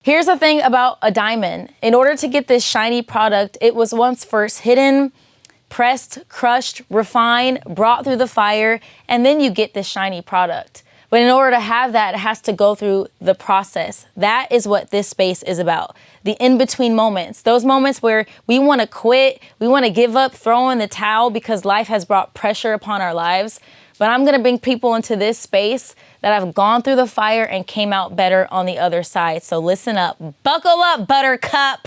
Here's the thing about a diamond. In order to get this shiny product, it was once first hidden, pressed, crushed, refined, brought through the fire, and then you get this shiny product. But in order to have that, it has to go through the process. That is what this space is about. The in-between moments, those moments where we want to quit, we want to give up, throw in the towel because life has brought pressure upon our lives. But I'm going to bring people into this space that have gone through the fire and came out better on the other side. So listen up. Buckle up, buttercup,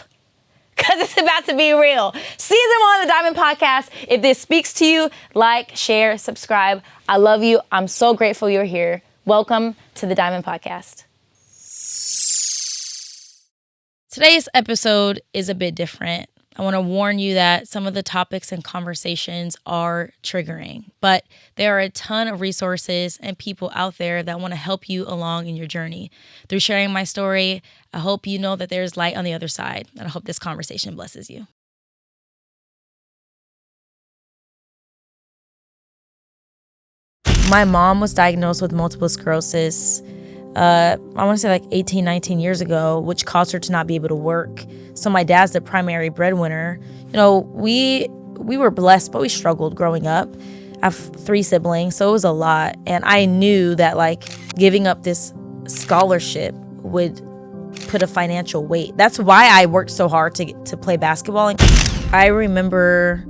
because it's about to be real. Season 1 of the Diamond Podcast. If this speaks to you, like, share, subscribe. I love you. I'm so grateful you're here. Welcome to the Diamond Podcast. Today's episode is a bit different. I want to warn you that some of the topics and conversations are triggering, but there are a ton of resources and people out there that want to help you along in your journey. Through sharing my story, I hope you know that there's light on the other side, and I hope this conversation blesses you. My mom was diagnosed with multiple sclerosis I want to say like 18, 19 years ago, which caused her to not be able to work. So my dad's the primary breadwinner. You know, we were blessed, but we struggled growing up. I have 3 siblings, so it was a lot. And I knew that like giving up this scholarship would put a financial weight. That's why I worked so hard to play basketball. And I remember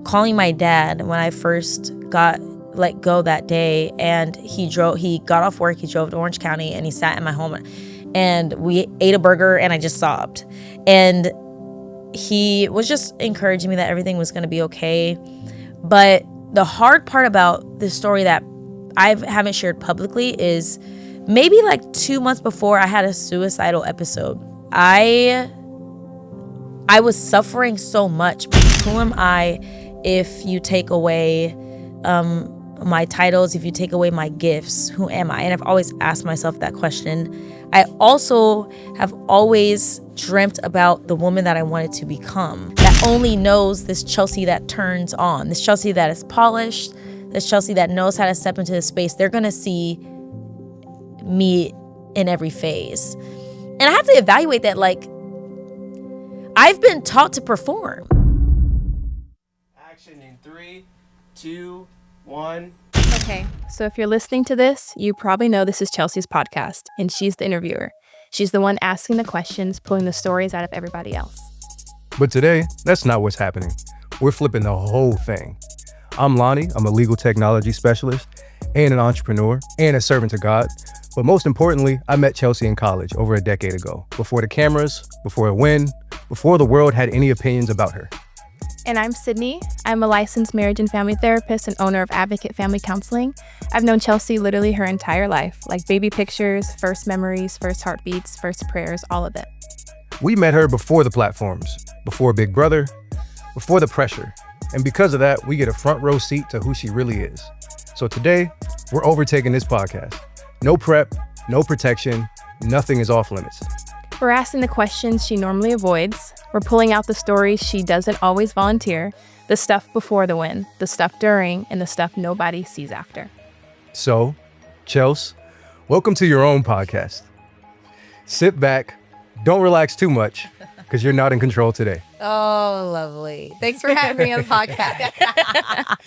calling my dad when I first got let go that day, and he got off work, he drove to Orange County, and he sat in my home, and we ate a burger, and I just sobbed. And he was just encouraging me that everything was going to be okay. But the hard part about this story that I haven't shared publicly is maybe like 2 months before I had a suicidal episode. I was suffering so much. Who am I if you take away my titles, if you take away my gifts? Who am I? And I've always asked myself that question. I also have always dreamt about the woman that I wanted to become, that only knows this Chelsie that turns on, this Chelsie that is polished, this Chelsie that knows how to step into the space. They're going to see me in every phase. And I had to evaluate that, like, I've been taught to perform. Action in 3, 2, 1. Okay, so if you're listening to this, you probably know this is Chelsea's podcast, and she's the interviewer. She's the one asking the questions, pulling the stories out of everybody else. But today, that's not what's happening. We're flipping the whole thing. I'm Lonnie. I'm a legal technology specialist and an entrepreneur and a servant to God. But most importantly, I met Chelsie in college over a decade ago, before the cameras, before a win, before the world had any opinions about her. And I'm Sydney. I'm a licensed marriage and family therapist and owner of Advocate Family Counseling. I've known Chelsie literally her entire life, like baby pictures, first memories, first heartbeats, first prayers, all of it. We met her before the platforms, before Big Brother, before the pressure. And because of that, we get a front row seat to who she really is. So today, we're overtaking this podcast. No prep, no protection, nothing is off limits. We're asking the questions she normally avoids. We're pulling out the stories she doesn't always volunteer, the stuff before the win, the stuff during, and the stuff nobody sees after. So, Chels, welcome to your own podcast. Sit back, don't relax too much, because you're not in control today. Oh, lovely. Thanks for having me on the podcast.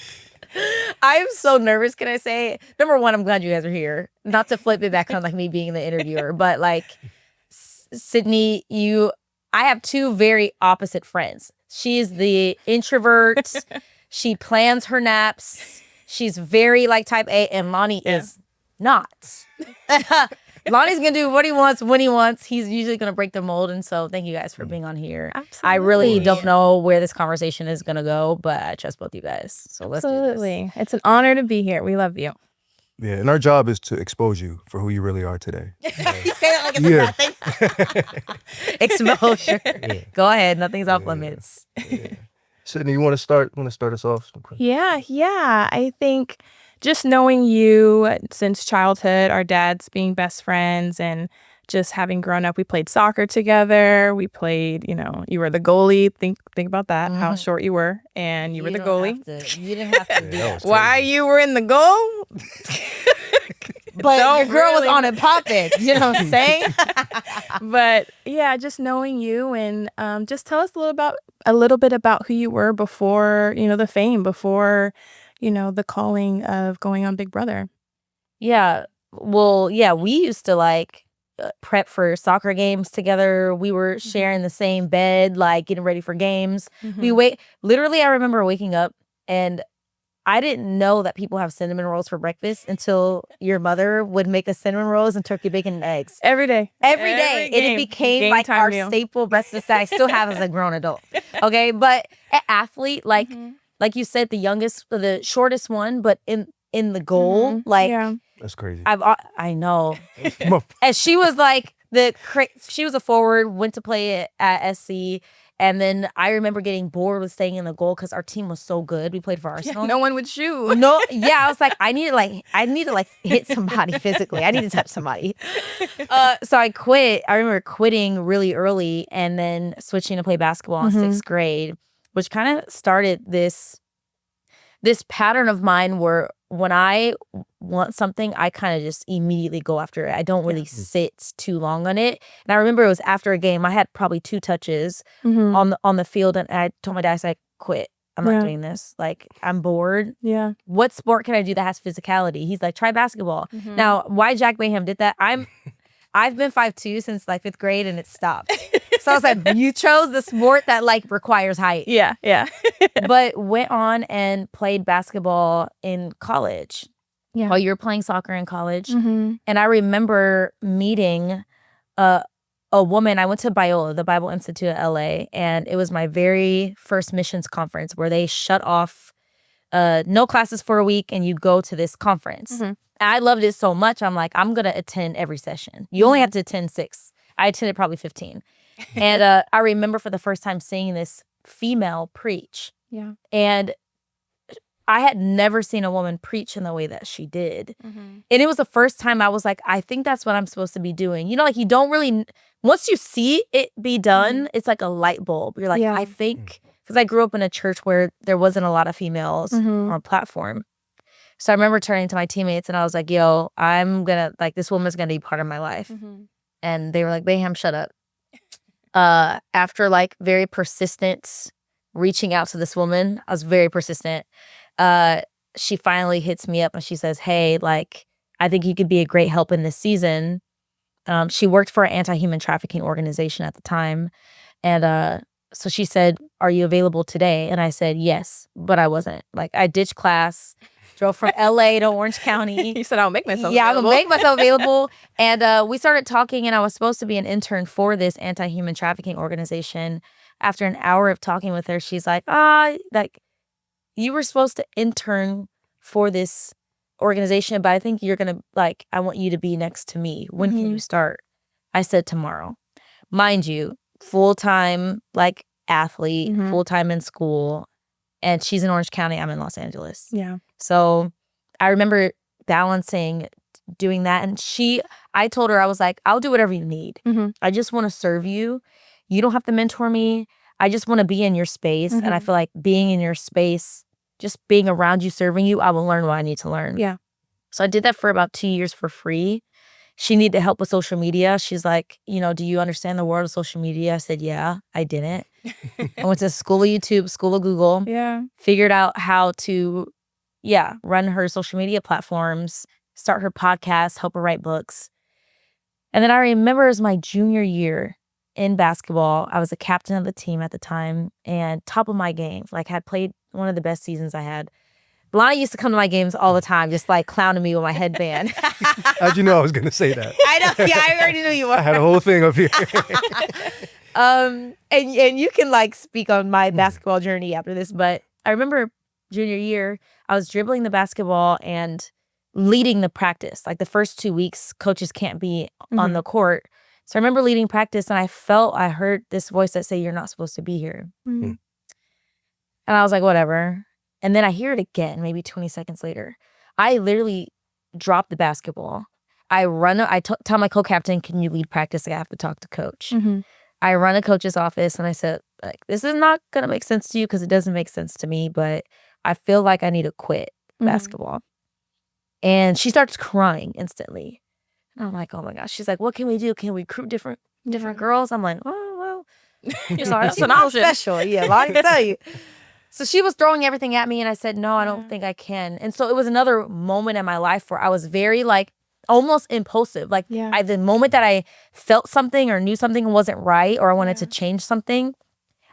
I'm so nervous, can I say? Number one, I'm glad you guys are here. Not to flip it back on like me being the interviewer, but like, Sydney, I have 2 very opposite friends. She's the introvert. She plans her naps. She's very like type A, and Lonnie is not. Lonnie's going to do what he wants when he wants. He's usually going to break the mold. And so thank you guys for being on here. Absolutely. I really don't know where this conversation is going to go, but I trust both you guys. So let's do this. Absolutely. It's an honor to be here. We love you. Yeah, and our job is to expose you for who you really are today. You say that like it's a bad thing. Exposure. Yeah. Go ahead. Nothing's off limits. Yeah. Sydney, you want to start us off? Yeah. I think just knowing you since childhood, our dads being best friends, and just having grown up, we played soccer together. We played, you were the goalie. Think about that, how short you were, and you were the goalie. You didn't have to do that. Why you were in the goal? But your girl was on it popping. You know what I'm saying? But yeah, just knowing you and just tell us a little bit about who you were before, the fame, before, the calling of going on Big Brother. Yeah. Well, yeah, we used to like prep for soccer games together. We were sharing the same bed, like getting ready for games. Literally, I remember waking up and I didn't know that people have cinnamon rolls for breakfast until your mother would make us cinnamon rolls and turkey bacon and eggs. Every day. Every day. And it became like our staple breakfast that I still have as a grown adult. Okay. But an athlete, like you said, the shortest one, but in the goal, that's crazy. I know. And she was like she was a forward, went to play at SC. And then I remember getting bored with staying in the goal because our team was so good. We played for Arsenal. No one would shoot. No, yeah, I was like, I need to hit somebody physically. I need to touch somebody. So I quit. I remember quitting really early and then switching to play basketball in sixth grade, which kind of started this pattern of mine where when I want something, I kind of just immediately go after it. I don't really sit too long on it. And I remember it was after a game. I had probably 2 touches on the field, and I told my dad, I said, quit. I'm not doing this. Like, I'm bored. Yeah. What sport can I do that has physicality? He's like, try basketball. Now, why Jack Baham did that? I've been 5'2" since like 5th grade, and it stopped. So I was like, you chose the sport that like requires height. Yeah. But went on and played basketball in college. Yeah. While you were playing soccer in college. And I remember meeting a woman. I went to Biola, the Bible Institute of LA, and it was my very first missions conference where they shut off no classes for a week and you go to this conference. And I loved it so much. I'm like, I'm going to attend every session. You only have to attend 6. I attended probably 15. And I remember for the first time seeing this female preach. Yeah. And I had never seen a woman preach in the way that she did. And it was the first time I was like, I think that's what I'm supposed to be doing. Like you don't really, once you see it be done, it's like a light bulb. You're like, I think, because I grew up in a church where there wasn't a lot of females on a platform. So I remember turning to my teammates and I was like, yo, I'm going to, like, this woman's going to be part of my life. And they were like, Baham, shut up. After like very persistent reaching out to this woman, I was very persistent. She finally hits me up and she says, hey, like, I think you could be a great help in this season. She worked for an anti-human trafficking organization at the time. And so she said, are you available today? And I said, yes, but I wasn't. Like, I ditched class, drove from LA to Orange County. You said, I'll make myself available. Yeah, I'm going to make myself available. And we started talking, and I was supposed to be an intern for this anti-human trafficking organization. After an hour of talking with her, she's like, like, you were supposed to intern for this organization, but I think you're going to, like, I want you to be next to me. When can you start? I said tomorrow. Mind you, full-time, like, athlete, full-time in school. And she's in Orange County. I'm in Los Angeles. Yeah. So I remember balancing doing that. And I told her, I was like, I'll do whatever you need. I just want to serve you. You don't have to mentor me. I just want to be in your space. And I feel like being in your space, just being around you, serving you, I will learn what I need to learn. Yeah. So I did that for about 2 years for free. She needed help with social media. She's like, do you understand the world of social media? I said, yeah, I didn't. I went to school of YouTube, school of Google. Yeah. Figured out how to, run her social media platforms, start her podcast, help her write books. And then I remember it was my junior year in basketball. I was a captain of the team at the time and top of my game. Like, had played one of the best seasons I had. Lonnie used to come to my games all the time, just like clowning me with my headband. How'd you know I was going to say that? I know. Yeah, I already knew you were. I had a whole thing up here. And you can like speak on my basketball journey after this, but I remember junior year, I was dribbling the basketball and leading the practice. Like the first 2 weeks, coaches can't be on the court. So I remember leading practice and I heard this voice that said, you're not supposed to be here. And I was like, whatever. And then I hear it again, maybe 20 seconds later. I literally drop the basketball. I tell my co-captain, can you lead practice? I have to talk to coach. I run a coach's office and I said, like, this is not going to make sense to you because it doesn't make sense to me, but I feel like I need to quit basketball. And she starts crying instantly. And I'm like, oh my gosh. She's like, what can we do? Can we recruit different girls? I'm like, oh, well. She's like, that's not special. Yeah, Lonnie can tell you. So she was throwing everything at me, and I said, no, I don't think I can. And so it was another moment in my life where I was very like almost impulsive. Like the moment that I felt something or knew something wasn't right or I wanted to change something,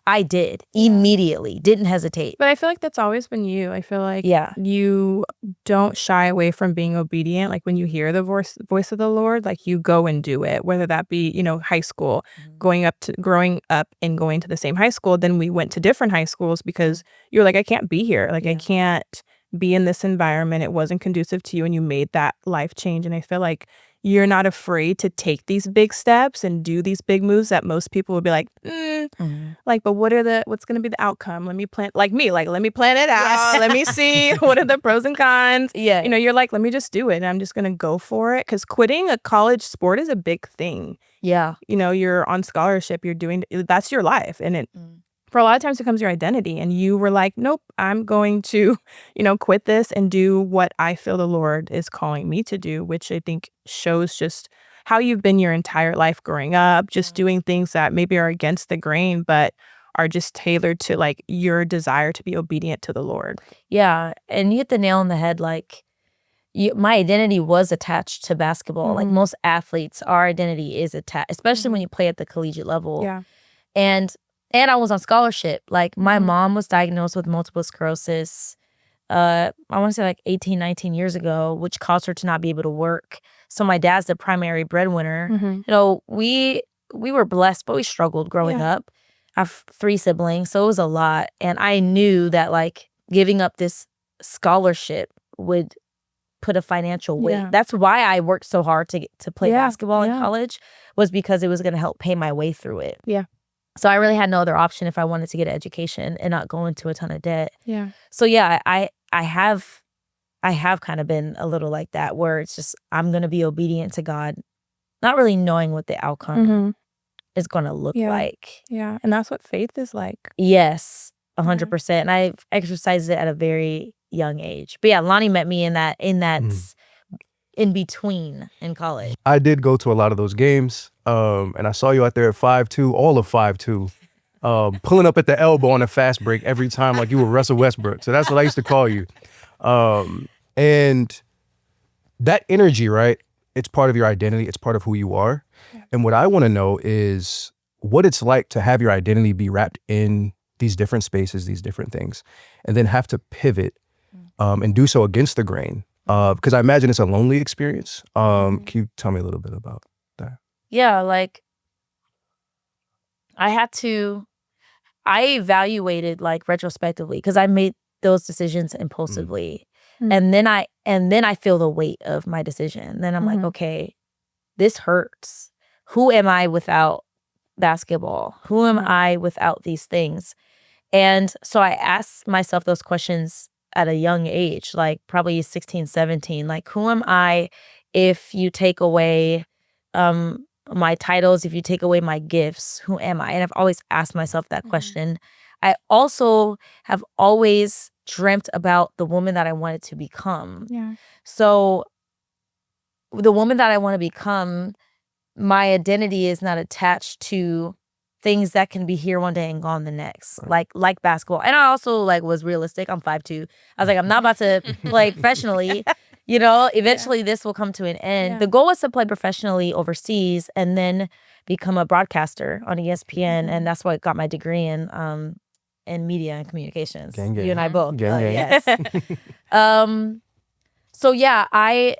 I did immediately, didn't hesitate. But I feel like that's always been you. I feel like you don't shy away from being obedient. Like when you hear the voice of the Lord, like you go and do it, whether that be, high school, growing up and going to the same high school. Then we went to different high schools because you're like, I can't be here. Like I can't be in this environment. It wasn't conducive to you, and you made that life change. And I feel like you're not afraid to take these big steps and do these big moves that most people would be like, like, but what's going to be the outcome? Let me plan, like me, like, let me plan it out. Let me see what are the pros and cons. Yeah. You're like, let me just do it. And I'm just going to go for it. Because quitting a college sport is a big thing. Yeah. You're on scholarship, that's your life. And for a lot of times it becomes your identity, and you were like, nope, I'm going to, quit this and do what I feel the Lord is calling me to do, which I think shows just how you've been your entire life growing up, just doing things that maybe are against the grain, but are just tailored to like your desire to be obedient to the Lord. Yeah. And you hit the nail on the head. Like my identity was attached to basketball. Like most athletes, our identity is attached, especially when you play at the collegiate level. Yeah. And I was on scholarship. Like my mom was diagnosed with multiple sclerosis, I want to say like 18, 19 years ago, which caused her to not be able to work. So my dad's the primary breadwinner. We were blessed, but we struggled growing up. I have 3 siblings, so it was a lot. And I knew that like giving up this scholarship would put a financial weight. That's why I worked so hard to play basketball in college, was because it was going to help pay my way through it. Yeah. So I really had no other option if I wanted to get an education and not go into a ton of debt. Yeah. So yeah, I have kind of been a little like that, where it's just I'm going to be obedient to God, not really knowing what the outcome is going to look like. Yeah. And that's what faith is like. Yes, 100%. And I've exercised it at a very young age. But yeah, Lonnie met me in that in between in college. I did go to a lot of those games, and I saw you out there at 5'2", all of 5'2", pulling up at the elbow on a fast break every time like you were Russell Westbrook. So that's what I used to call you. And that energy, right? It's part of your identity. It's part of who you are. Yeah. And what I want to know is what it's like to have your identity be wrapped in these different spaces, these different things, and then have to pivot and do so against the grain. Because I imagine it's a lonely experience. Can you tell me a little bit about that? Yeah, like I evaluated like retrospectively, because I made those decisions impulsively. And then I feel the weight of my decision. Then I'm like, okay, this hurts. Who am I without basketball? Who am I without these things? And so I asked myself those questions at a young age, like probably 16, 17. Like, who am I if you take away my titles, if you take away my gifts? Who am I? And I've always asked myself that question. I also have always dreamt about the woman that I wanted to become. Yeah. So the woman that I want to become, my identity is not attached to things that can be here one day and gone the next, like basketball. And I also was realistic. I'm 5'2". I was like, I'm not about to play professionally. Eventually this will come to an end. Yeah. The goal was to play professionally overseas and then become a broadcaster on ESPN. And that's what got my degree in media and communications. Gang. You and I both. Gang. Yes. So yeah, I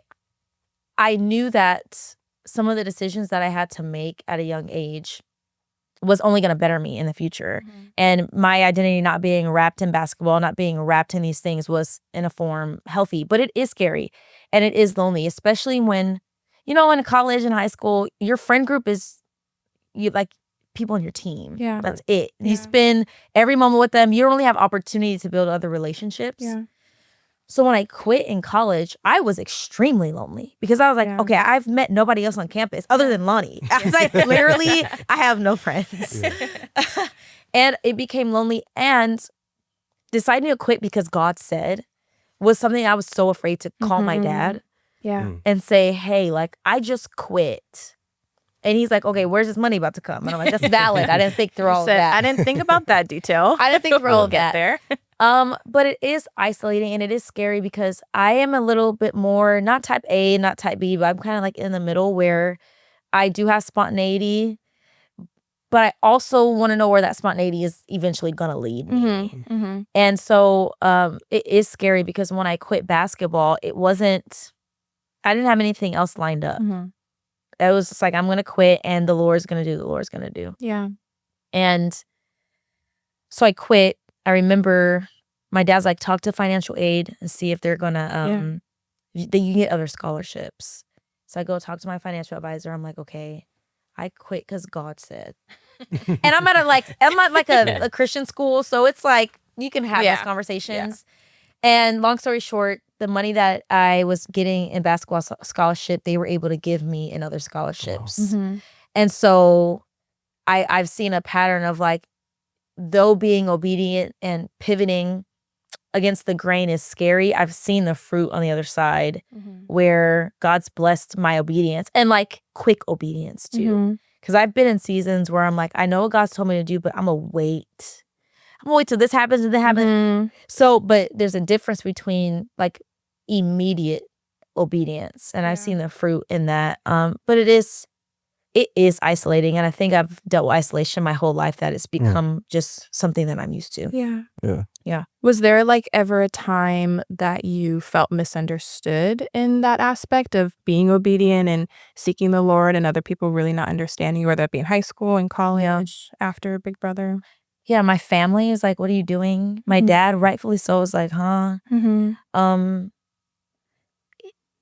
knew that some of the decisions that I had to make at a young age was only going to better me in the future. And my identity not being wrapped in basketball, not being wrapped in these things was in a form healthy. But it is scary and it is lonely, especially when, in college and high school, your friend group is people on your team. Yeah. That's it. You spend every moment with them. You don't really have opportunity to build other relationships. Yeah. So when I quit in college, I was extremely lonely because I was like, okay, I've met nobody else on campus other than Lonnie. I was like, literally, I have no friends. Yeah. And it became lonely, and deciding to quit because God said was something I was so afraid to call my dad Yeah. and say, hey, like, I just quit. And he's like, okay, where's this money about to come? And I'm like, that's valid. I didn't think through all of that. I didn't think about that detail. I didn't think through all of that. There. But it is isolating and it is scary because I am a little bit more, not type A, not type B, but I'm kind of like in the middle where I do have spontaneity, but I also want to know where that spontaneity is eventually going to lead me. And so it is scary because when I quit basketball, I didn't have anything else lined up. It was just like, I'm going to quit and the Lord's going to do, the Lord's going to do. Yeah. And so I quit. I remember my dad's like, talk to financial aid and see if they're going to, you can get other scholarships. So I go talk to my financial advisor. I'm like, okay, I quit because God said. And I'm at a Christian school. So it's like, you can have those conversations. And long story short, the money that I was getting in basketball scholarship, they were able to give me in other scholarships. And so I've seen a pattern of like, though being obedient and pivoting against the grain is scary, I've seen the fruit on the other side where God's blessed my obedience and like quick obedience too. Because I've been in seasons where I'm like, I know what God's told me to do, but I'm going to wait. I'm going to wait till this happens and that happens. So, but there's a difference between like immediate obedience. And I've seen the fruit in that. But it is isolating. And I think I've dealt with isolation my whole life, that it's become just something that I'm used to. Yeah. Was there like ever a time that you felt misunderstood in that aspect of being obedient and seeking the Lord and other people really not understanding you, whether it be in high school and college after Big Brother? Yeah, my family is like, what are you doing? My dad, rightfully so, is like, huh?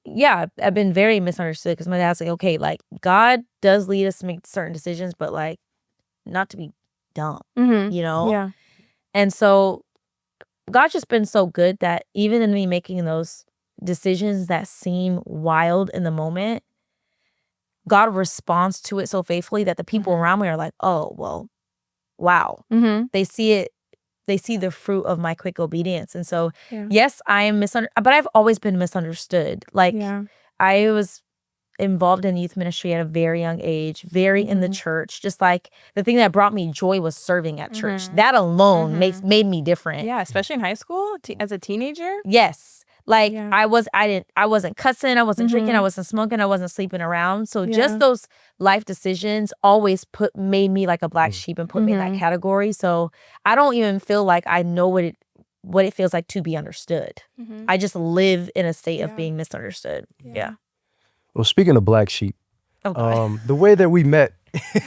Yeah, I've been very misunderstood because my dad's like, okay, like God does lead us to make certain decisions, but like not to be dumb, you know? Yeah. And so God's just been so good that even in me making those decisions that seem wild in the moment, God responds to it so faithfully that the people around me are like, oh, well, wow. They see it. They see the fruit of my quick obedience. And so, yes, I am misunderstood, but I've always been misunderstood. Like I was involved in youth ministry at a very young age, very in the church. Just like the thing that brought me joy was serving at church. That alone made me different. Yeah, especially in high school as a teenager. Yes. Like I wasn't cussing, I wasn't drinking, I wasn't smoking, I wasn't sleeping around. So just those life decisions always made me like a black sheep and put me in that category. So I don't even feel like I know what it feels like to be understood. I just live in a state of being misunderstood. Yeah. Well, speaking of black sheep, the way that we met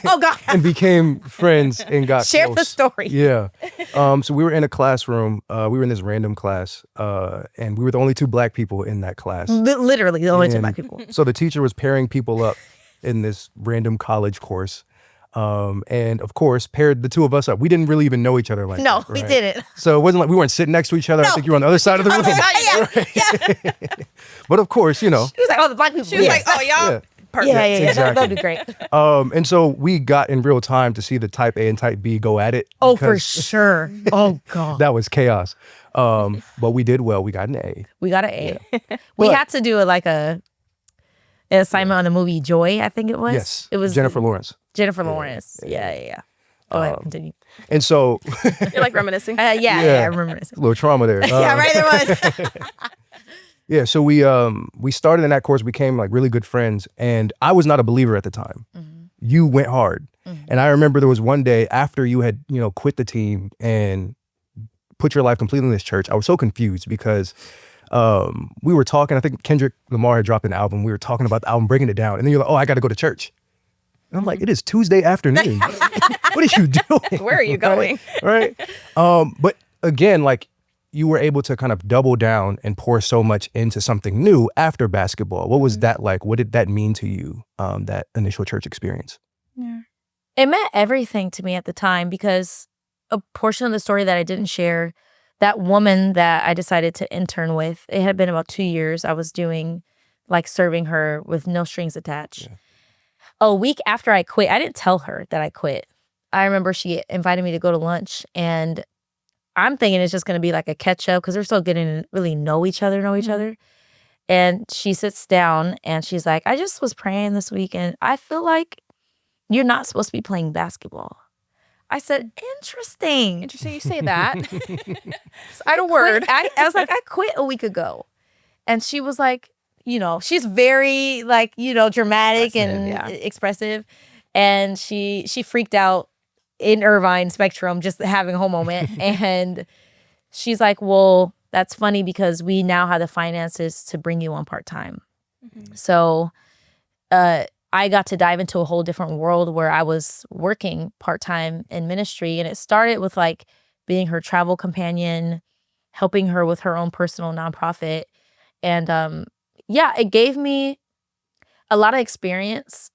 Oh God. and became friends and got Share close. the story. Yeah. So we were in a classroom. We were in this random class, and we were the only two black people in that class. Literally the only two black people. So the teacher was pairing people up in this random college course. And of course, paired the two of us up. We didn't really even know each other like No, that, we right? didn't. So it wasn't like we weren't sitting next to each other. I think you were on the other side of the room. Right? But of course, you know. She was like, oh, the black people. She was like, oh, y'all. Yeah. Perfect. Yeah. Exactly. That'd be great. And so we got in real time to see the type A and type B go at it. Oh, for because sure. Oh God. That was chaos. But we did well. We got an A. We got an A. We had to do an assignment on the movie Joy, I think it was. Yes. It was Jennifer Lawrence. Jennifer Lawrence. Yeah. Go ahead, continue. And so You're like reminiscing. Yeah, I remember this. a little trauma there. Yeah, right, there was. Yeah, so we started in that course, became like really good friends, and I was not a believer at the time. You went hard. And I remember there was one day after you had, quit the team and put your life completely in this church, I was so confused because we were talking, I think Kendrick Lamar had dropped an album, we were talking about the album, breaking it down, and then you're like, oh, I gotta go to church. And I'm like, it is Tuesday afternoon. What are you doing? Where are you going? Right? But again, like, you were able to kind of double down and pour so much into something new after basketball. What was that like? What did that mean to you, that initial church experience? Yeah. It meant everything to me at the time because a portion of the story that I didn't share, that woman that I decided to intern with, it had been about 2 years. I was doing like serving her with no strings attached. Yeah. A week after I quit, I didn't tell her that I quit. I remember she invited me to go to lunch and I'm thinking it's just going to be like a catch up because we're still getting to really know each other. And she sits down and she's like, I just was praying this week and I feel like you're not supposed to be playing basketball. I said, interesting. Interesting you say that. I don't word. I was like, I quit a week ago. And she was like, you know, she's very like, you know, dramatic and expressive. And she freaked out in Irvine Spectrum, just having a whole moment. And she's like, well, that's funny because we now have the finances to bring you on part-time. So I got to dive into a whole different world where I was working part-time in ministry. And it started with like being her travel companion, helping her with her own personal nonprofit. And it gave me a lot of experience.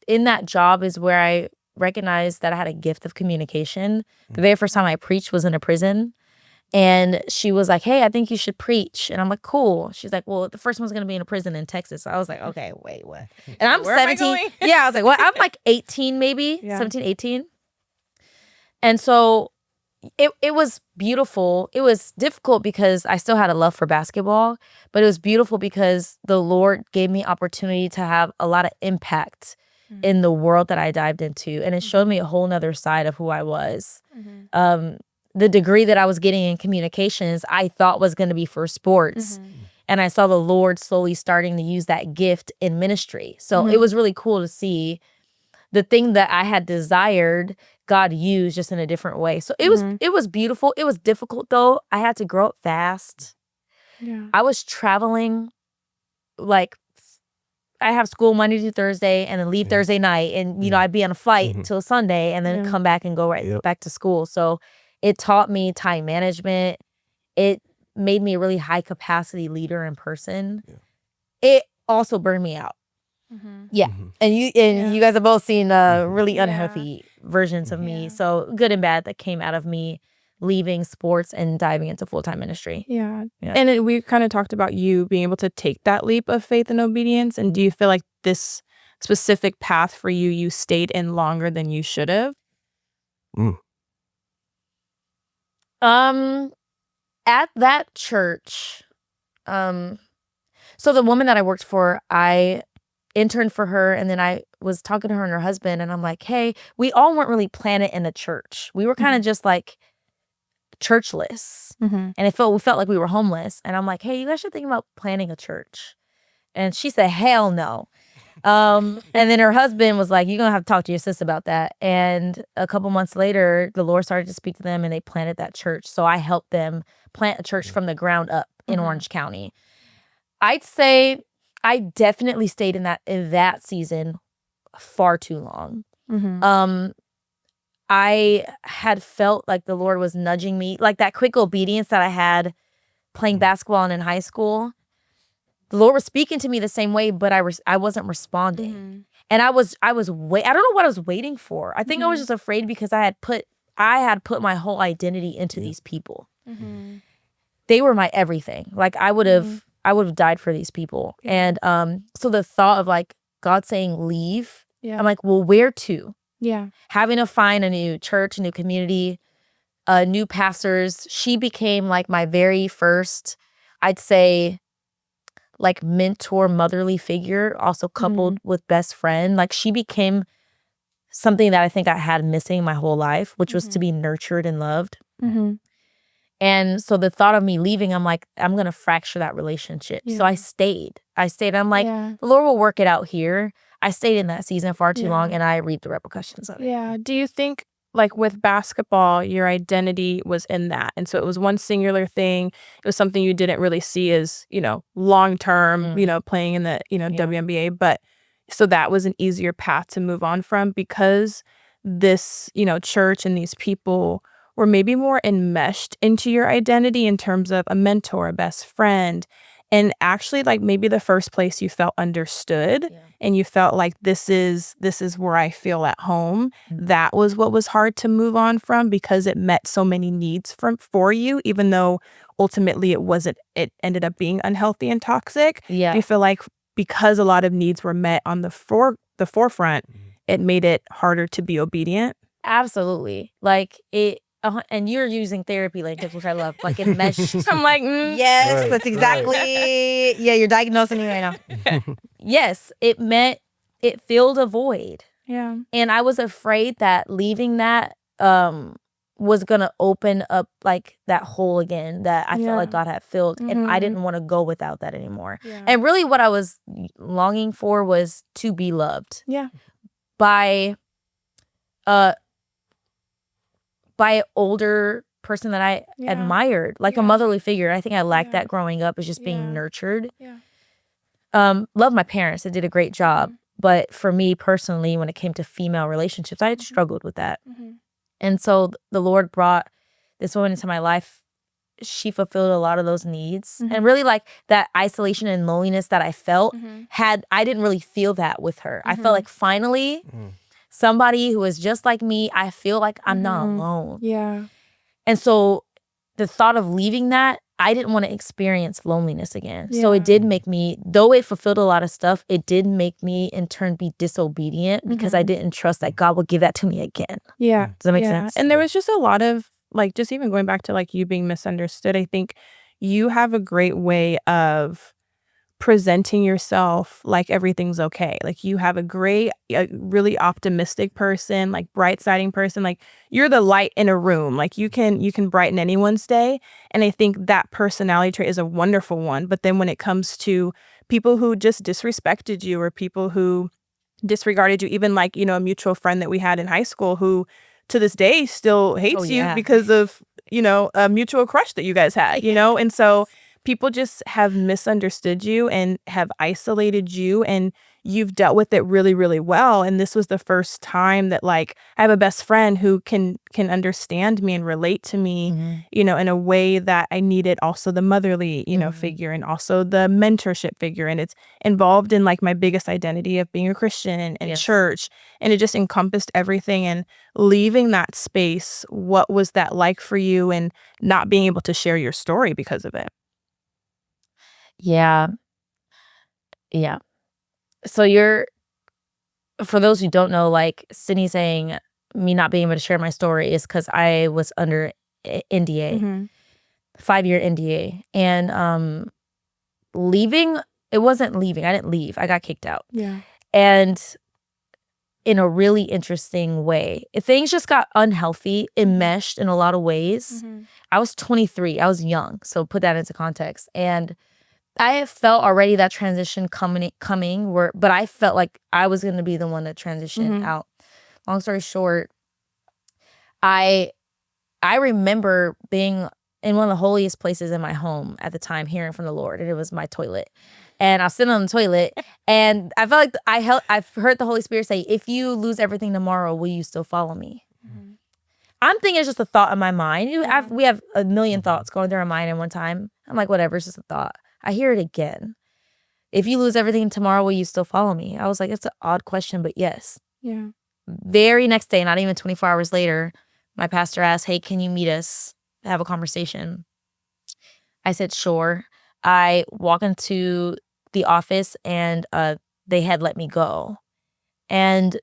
In that job is where I recognized that I had a gift of communication. The very first time I preached was in a prison. And she was like, hey, I think you should preach. And I'm like, cool. She's like, well, the first one's going to be in a prison in Texas. So I was like, okay, wait, what? And I'm Where 17. I was like, what? I'm like 18 maybe, 17, 18. And so it was beautiful. It was difficult because I still had a love for basketball, but it was beautiful because the Lord gave me opportunity to have a lot of impact in the world that I dived into. And it showed me a whole nother side of who I was. The degree that I was getting in communications, I thought was going to be for sports. And I saw the Lord slowly starting to use that gift in ministry. So it was really cool to see the thing that I had desired, God used just in a different way. So it was beautiful. It was difficult though. I had to grow up fast. I was traveling, like I have school Monday through Thursday and then leave Thursday night. And, you know, I'd be on a flight till Sunday and then come back and go back to school. So it taught me time management. It made me a really high capacity leader in person. It also burned me out. And you guys have both seen really unhealthy versions of me. So good and bad that came out of me leaving sports and diving into full-time ministry. And we kind of talked about you being able to take that leap of faith and obedience. And do you feel like this specific path for you stayed in longer than you should have? At that church, so the woman that I worked for, I interned for her, and then I was talking to her and her husband, and I'm like, hey, we all weren't really planted in the church. We were kind of just like churchless. And we felt like we were homeless. And I'm like, hey, you guys should think about planning a church. And she said, hell no. And then her husband was like, you're going to have to talk to your sis about that. And a couple months later, the Lord started to speak to them and they planted that church. So I helped them plant a church from the ground up in Orange County. I'd say I definitely stayed in that season far too long. I had felt like the Lord was nudging me, like that quick obedience that I had playing basketball and in high school. The Lord was speaking to me the same way, but I wasn't responding. And I don't know what I was waiting for. I think I was just afraid because I had put my whole identity into these people. They were my everything. Like I would have died for these people. And so the thought of like God saying leave, I'm like, well, where to? Having to find a new church, a new community, new pastors. She became like my very first, I'd say, like mentor, motherly figure, also coupled with best friend. Like she became something that I think I had missing my whole life, which was to be nurtured and loved. And so the thought of me leaving, I'm like, I'm going to fracture that relationship. So I stayed. I'm like, the Lord will work it out here. I stayed in that season far too long, and I reaped the repercussions of it. Do you think, like with basketball, your identity was in that? And so it was one singular thing. It was something you didn't really see as, long-term, playing in the, WNBA. But so that was an easier path to move on from because this, church and these people were maybe more enmeshed into your identity in terms of a mentor, a best friend, and actually like maybe the first place you felt understood and you felt like this is where I feel at home. That was what was hard to move on from because it met so many needs for you, even though ultimately it ended up being unhealthy and toxic. Do you feel like because a lot of needs were met on the forefront, it made it harder to be obedient? Absolutely. Like and you're using therapy language, which I love, like enmeshed. I'm like, Yes, Right, that's exactly. Yeah, you're diagnosing me right now. Yes, it meant it filled a void. yeah. And I was afraid that leaving that was gonna open up like that hole again that I felt like God had filled, and I didn't want to go without that anymore. Yeah. And really, what I was longing for was to be loved Yeah. by an older person that I admired, like a motherly figure. I think I lacked that growing up, is just being nurtured. Yeah. Love my parents; they did a great job. But for me personally, when it came to female relationships, I had struggled with that. And so the Lord brought this woman into my life. She fulfilled a lot of those needs. And really, like, that isolation and loneliness that I felt, I didn't really feel that with her. I felt like finally somebody who is just like me, I feel like I'm not alone. Yeah. And so the thought of leaving that, I didn't want to experience loneliness again. So it did make me, though it fulfilled a lot of stuff, it did make me in turn be disobedient because I didn't trust that God would give that to me again. Yeah. Does that make sense? And there was just a lot of, like, just even going back to like you being misunderstood, I think you have a great way of presenting yourself like everything's okay. Like, you have a really optimistic person, like bright-siding person. Like, you're the light in a room. Like, you can brighten anyone's day. And I think that personality trait is a wonderful one. But then when it comes to people who just disrespected you, or people who disregarded you, even like, a mutual friend that we had in high school who to this day still hates you because of, a mutual crush that you guys had, And so people just have misunderstood you and have isolated you, and you've dealt with it really, really well. And this was the first time that, like, I have a best friend who can understand me and relate to me, in a way that I needed also the motherly, figure, and also the mentorship figure. And it's involved in like my biggest identity of being a Christian and church. And it just encompassed everything. And leaving that space, what was that like for you, and not being able to share your story because of it? Yeah. So for those who don't know, like, Sydney saying me not being able to share my story is because I was under NDA, 5-year NDA. And leaving, it wasn't leaving. I didn't leave. I got kicked out. Yeah. And in a really interesting way, things just got unhealthy, enmeshed in a lot of ways. I was 23. I was young. So put that into context. And I felt already that transition coming, but I felt like I was going to be the one to transition out. Long story short, I remember being in one of the holiest places in my home at the time, hearing from the Lord, and it was my toilet. And I was sitting on the toilet, and I felt like I've heard the Holy Spirit say, "If you lose everything tomorrow, will you still follow me?" I'm thinking it's just a thought in my mind. We have a million thoughts going through our mind at one time. I'm like, whatever, it's just a thought. I hear it again. "If you lose everything tomorrow, will you still follow me?" I was like, it's an odd question, but yes. Yeah. Very next day, not even 24 hours later, my pastor asked, "Hey, can you meet us, have a conversation?" I said, sure. I walk into the office, and they had let me go. And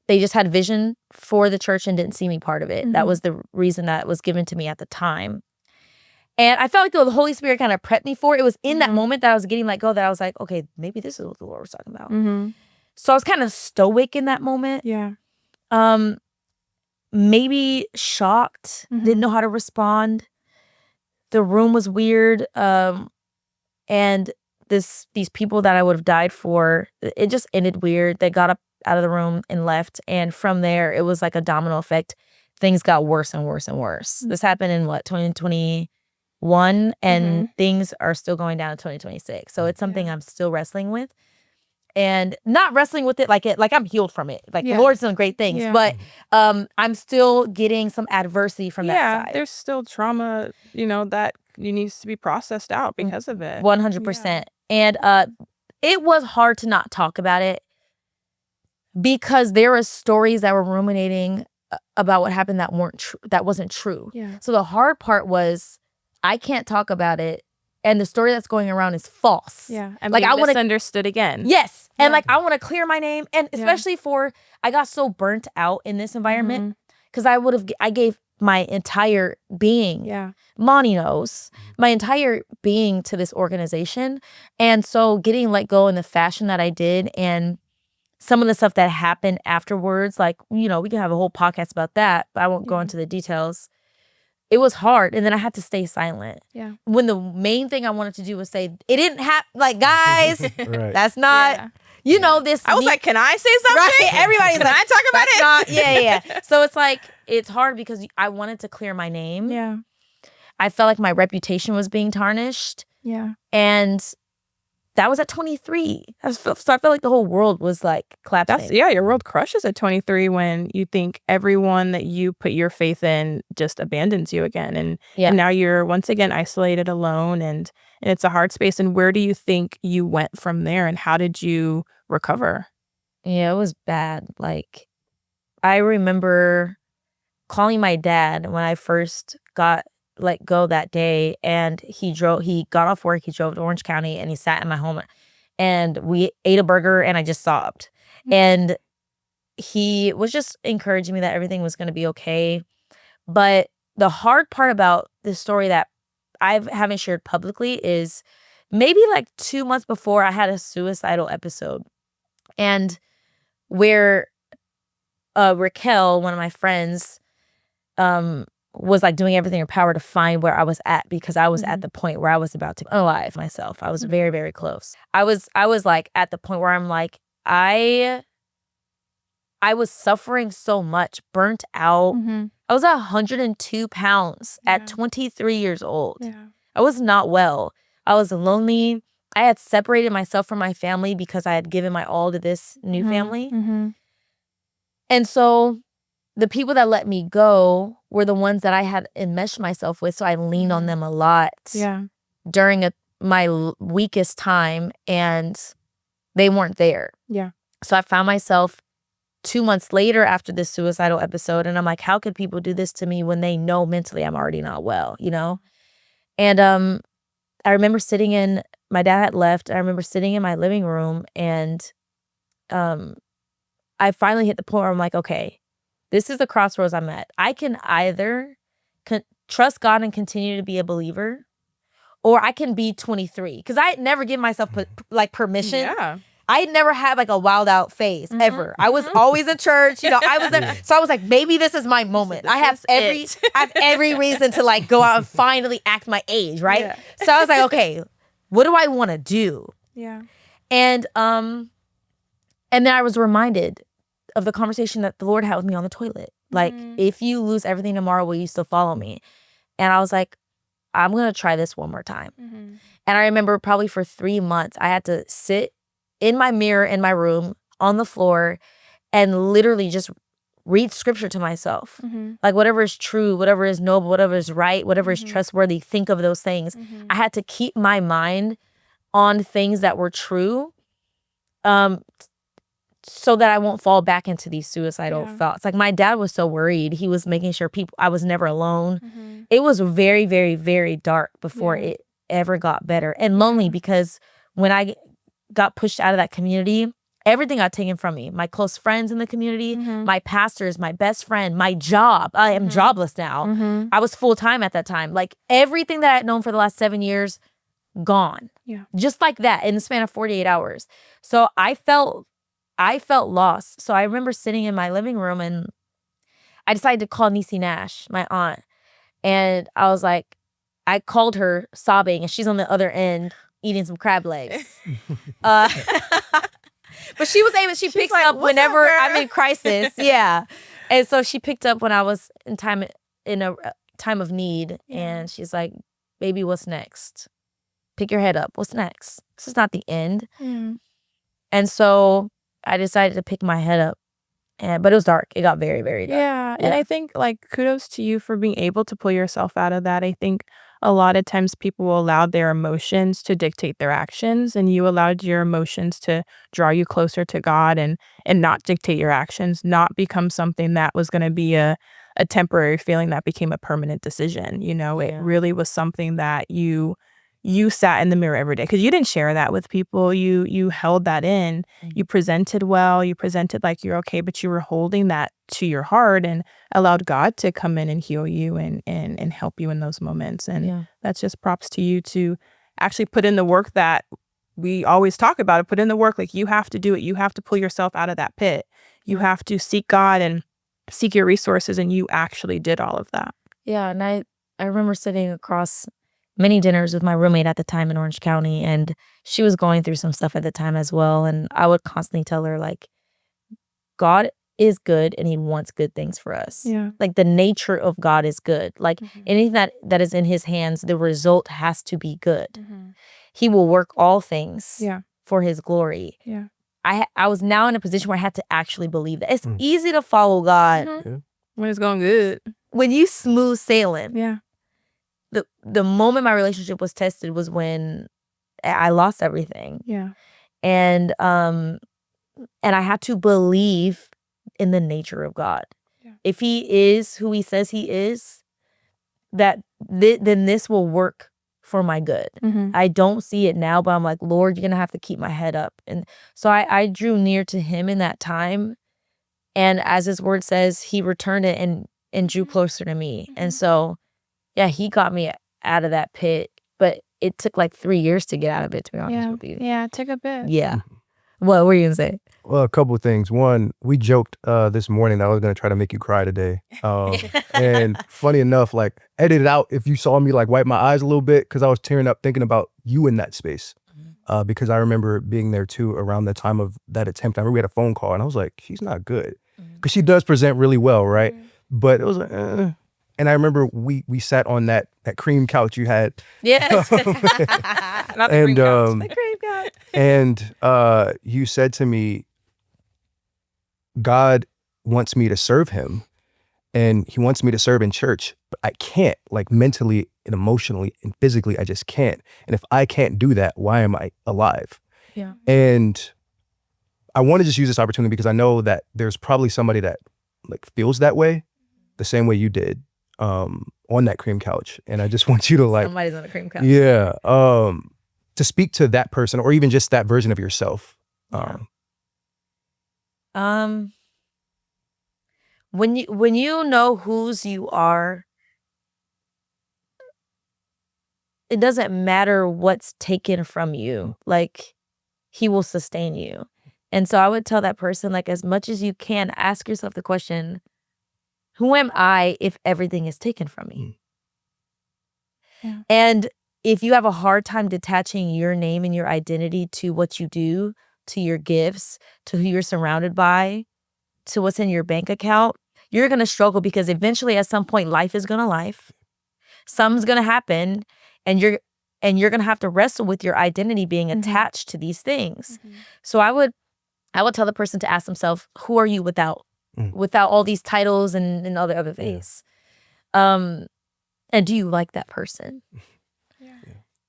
they just had vision for the church and didn't see me part of it. That was the reason that was given to me at the time. And I felt like the Holy Spirit kind of prepped me for it. It was in that moment that I was getting let go that I was like, okay, maybe this is what the Lord was talking about. So I was kind of stoic in that moment. Yeah. Maybe shocked, didn't know how to respond. The room was weird. And these people that I would have died for, it just ended weird. They got up out of the room and left. And from there, it was like a domino effect. Things got worse and worse and worse. This happened in 2021, and things are still going down in 2026. So it's something I'm still wrestling with, and not wrestling with it like I'm healed from it. Like the Lord's doing great things, but I'm still getting some adversity from that side. There's still trauma, that needs to be processed out because of it. 100%. And it was hard to not talk about it because there were stories that were ruminating about what happened that wasn't true. Yeah. So the hard part was I can't talk about it, and the story that's going around is false. Yeah. And like, I want to misunderstood again. Yes. And like, I want to clear my name, and especially I got so burnt out in this environment because I gave my entire being. Yeah. Lonnie knows my entire being to this organization. And so getting let go in the fashion that I did and some of the stuff that happened afterwards, like, you know, we can have a whole podcast about that, but I won't go into the details. It was hard. And then I had to stay silent. Yeah. When the main thing I wanted to do was say, it didn't happen. Like, guys, Right. that's not, Yeah. you know, this. I was like, can I say something? right. Everybody's Can like, I talk about that's it? not, yeah. So it's like, it's hard because I wanted to clear my name. Yeah. I felt like my reputation was being tarnished. Yeah. And that was at 23. So I felt like the whole world was like collapsing. Your world crushes at 23 when you think everyone that you put your faith in just abandons you again. And now you're once again isolated, alone, and it's a hard space. And where do you think you went from there, and how did you recover? Yeah, it was bad. Like, I remember calling my dad when I first got let go that day, and he got off work, he drove to Orange County, and he sat in my home, and we ate a burger, and I just sobbed. And he was just encouraging me that everything was going to be okay. But the hard part about this story that I haven't shared publicly is maybe like 2 months before I had a suicidal episode, and where Raquel, one of my friends, was like doing everything in her power to find where I was at, because I was at the point where I was about to unalive myself. I was very, very close. I was like at the point where I'm like, I was suffering so much, burnt out. I was at 102 pounds at 23 years old. Yeah. I was not well. I was lonely. I had separated myself from my family because I had given my all to this new family. And so the people that let me go were the ones that I had enmeshed myself with. So I leaned on them a lot during my weakest time, and they weren't there. Yeah. So I found myself 2 months later after this suicidal episode, and I'm like, how could people do this to me when they know mentally I'm already not well, you know? And I remember my dad had left. I remember sitting in my living room, and I finally hit the point where I'm like, okay, this is the crossroads I'm at. I can either trust God and continue to be a believer, or I can be 23. Because I had never given myself permission. Yeah. I had never had like a wild out phase ever. I was always in church, you know. I was there, so I was like, maybe this is my moment. I have every reason to like go out and finally act my age, right? Yeah. So I was like, okay, what do I want to do? Yeah. And then I was reminded of the conversation that the Lord had with me on the toilet. Like, if you lose everything tomorrow, will you still follow me? And I was like, I'm gonna try this one more time. And I remember probably for 3 months, I had to sit in my mirror in my room on the floor and literally just read scripture to myself. Like, whatever is true, whatever is noble, whatever is right, whatever is trustworthy, think of those things. I had to keep my mind on things that were true, so that I won't fall back into these suicidal thoughts. Like, my dad was so worried. He was making sure I was never alone. It was very, very, very dark before it ever got better, and lonely, because when I got pushed out of that community, everything got taken from me. My close friends in the community, my pastors, my best friend, my job. I am jobless now. I was full-time at that time. Like, everything that I had known for the last 7 years, gone. Yeah. Just like that, in the span of 48 hours. So I felt lost. So I remember sitting in my living room, and I decided to call Niecy Nash, my aunt. And I was like, I called her sobbing, and she's on the other end eating some crab legs. But she was able, she picks like, up "What's whenever up, girl?" I'm in crisis. Yeah. And so she picked up when I was in a time of need. And she's like, baby, what's next? Pick your head up. What's next? This is not the end. And so I decided to pick my head up, but it was dark. It got very, very dark. Yeah. And I think, like, kudos to you for being able to pull yourself out of that. I think a lot of times people will allow their emotions to dictate their actions, and you allowed your emotions to draw you closer to God and not dictate your actions, not become something that was going to be a temporary feeling that became a permanent decision. You know, it really was something that you you sat in the mirror every day, because you didn't share that with people. You held that in. You presented well. You presented like you're okay, but you were holding that to your heart and allowed God to come in and heal you and help you in those moments. And that's just props to you to actually put in the work that we always talk about. Put in the work. Like, you have to do it. You have to pull yourself out of that pit. You have to seek God and seek your resources, and you actually did all of that. Yeah, and I remember sitting across many dinners with my roommate at the time in Orange County, and she was going through some stuff at the time as well, and I would constantly tell her, like, God is good and he wants good things for us. Yeah. Like, the nature of God is good. Like, anything that is in his hands, the result has to be good. He will work all things for his glory. Yeah. I was now in a position where I had to actually believe that. It's easy to follow God When it's going good. when you smooth sailing. Yeah. The moment my relationship was tested was when I lost everything. Yeah. And I had to believe in the nature of God. Yeah. If he is who he says he is, then this will work for my good. I don't see it now, but I'm like, Lord, you're going to have to keep my head up. And so I drew near to him in that time. And as his word says, he returned it and drew closer to me. And so, yeah, he got me out of that pit. But it took like 3 years to get out of it, to be honest with you. Yeah, it took a bit. Yeah. What were you going to say? Well, a couple of things. One, we joked this morning that I was going to try to make you cry today. And funny enough, like, edit it out if you saw me like wipe my eyes a little bit, because I was tearing up thinking about you in that space. Because I remember being there too around the time of that attempt. I remember we had a phone call and I was like, she's not good. Because she does present really well, right? But it was like, And I remember we sat on that cream couch you had. Yes. Not the And, cream couch. The cream couch. And you said to me, God wants me to serve him and he wants me to serve in church, but I can't, like, mentally and emotionally and physically, I just can't. And if I can't do that, why am I alive? Yeah. And I want to just use this opportunity because I know that there's probably somebody that like feels that way the same way you did on that cream couch. And I just want you to like, Somebody's on a cream couch. yeah, to speak to that person or even just that version of yourself. When you know whose you are, it doesn't matter what's taken from you. Like, he will sustain you. And so I would tell that person, like, as much as you can, ask yourself the question, who am I if everything is taken from me? Yeah. And if you have a hard time detaching your name and your identity to what you do, to your gifts, to who you're surrounded by, to what's in your bank account, you're going to struggle because eventually at some point life is going to life. Something's going to happen and you're going to have to wrestle with your identity being attached to these things. So I would tell the person to ask themselves, who are you without all these titles and all the other things? And do you like that person? Yeah.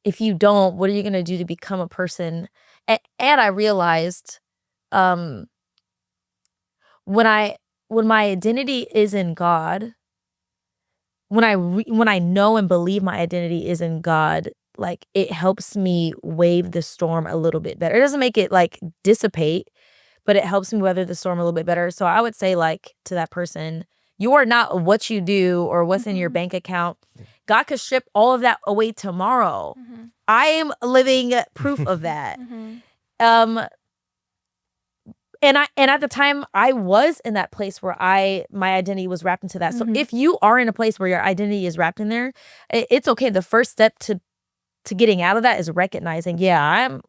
If you don't, what are you going to do to become a person? And I realized when my identity is in God, when I know and believe my identity is in God, like, it helps me wave the storm a little bit better. It doesn't make it like dissipate, but it helps me weather the storm a little bit better. So I would say, like, to that person, you are not what you do or what's in your bank account. God could strip all of that away tomorrow. I am living proof of that. And at the time I was in that place where my identity was wrapped into that. So if you are in a place where your identity is wrapped in there, it's okay. The first step to getting out of that is recognizing, I